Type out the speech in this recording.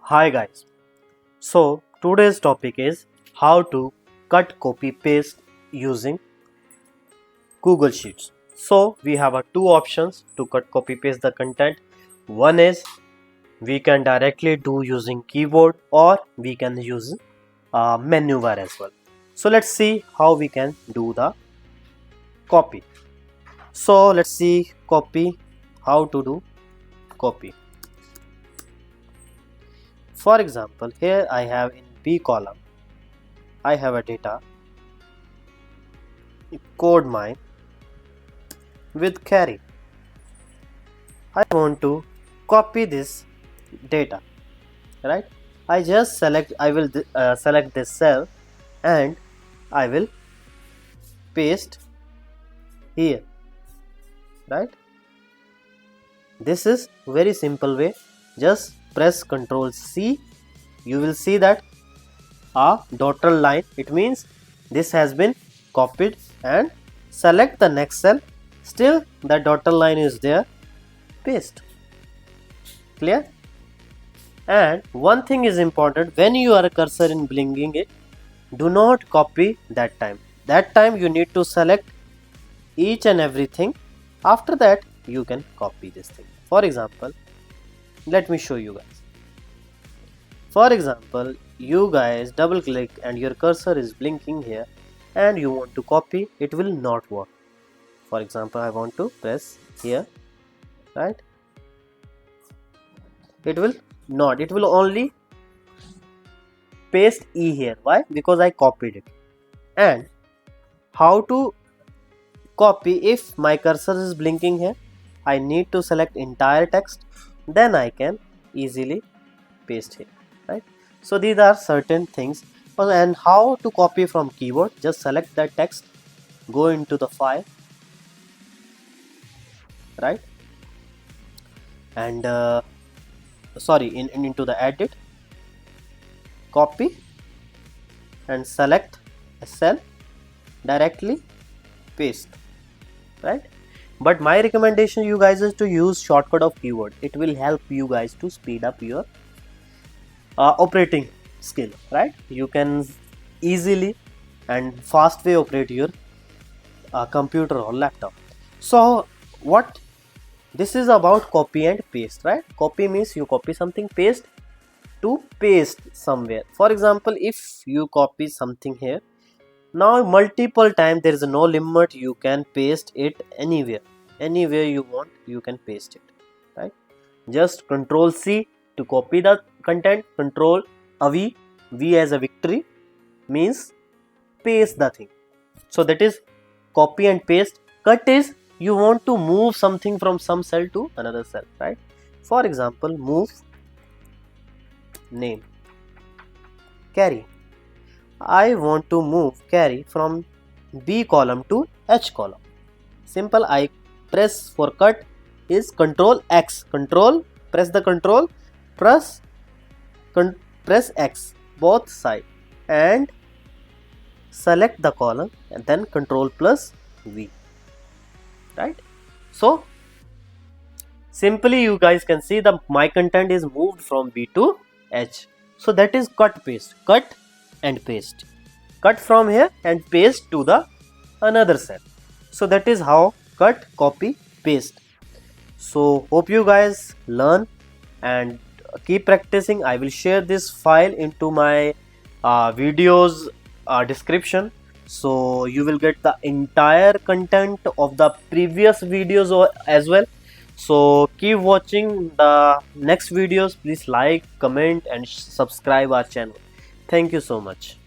Hi guys. So today's topic is how to cut copy paste using Google Sheets. So we have two options to cut copy paste the content. One is we can directly do using keyboard or we can use menu bar as well. So let's see how we can do the copy. So let's see copy, how to do copy. For example, here I have in B column, I have a data code mine with carry. I want to copy this data, right? I just select, I will select this cell and I will paste here, right? This is very simple way. Just press Ctrl C. You will see that a dotted line. It means this has been copied, and select the next cell. Still the dotted line is there. Paste. Clear? And one thing is important, when you are cursor in blinking it, do not copy that time. That time you need to select each and everything. After that you can copy this thing. For example, let me show you guys. For example, you guys double click and your cursor is blinking here and you want to copy, it will not work. For example, I want to press here, right? It will not, it will only paste E here. Why? Because I copied it. And how to copy if my cursor is blinking here? I need to select entire text, then I can easily paste here, right? So these are certain things. And how to copy from keyboard? Just select that text, go into the file, right? And into the edit, copy and select a cell, directly paste, right? But my recommendation you guys is to use shortcut of keyboard. It will help you guys to speed up your operating skill, right? You can easily and fast way operate your computer or laptop. So what this is about, copy and paste, right? Copy means you copy something, paste to paste somewhere. For example, if you copy something here, now multiple times, there is no limit, you can paste it anywhere you want, you can paste it, right? Just Ctrl C to copy the content, Ctrl V as a victory means paste the thing. So that is copy and paste. Cut is you want to move something from some cell to another cell, right? For example, move name, carry. I want to move carry from B column to H column. Simple. I press for cut is Ctrl X. Press the Ctrl, press X both side and select the column and then Ctrl plus V, right? So simply you guys can see the my content is moved from B to H. So that is cut paste. Cut and paste. Cut from here and paste to the another cell. So that is how cut, copy, paste. So hope you guys learn and keep practicing. I will share this file into my videos description, so you will get the entire content of the previous videos as well. So keep watching the next videos. Please like, comment and subscribe our channel. Thank you so much.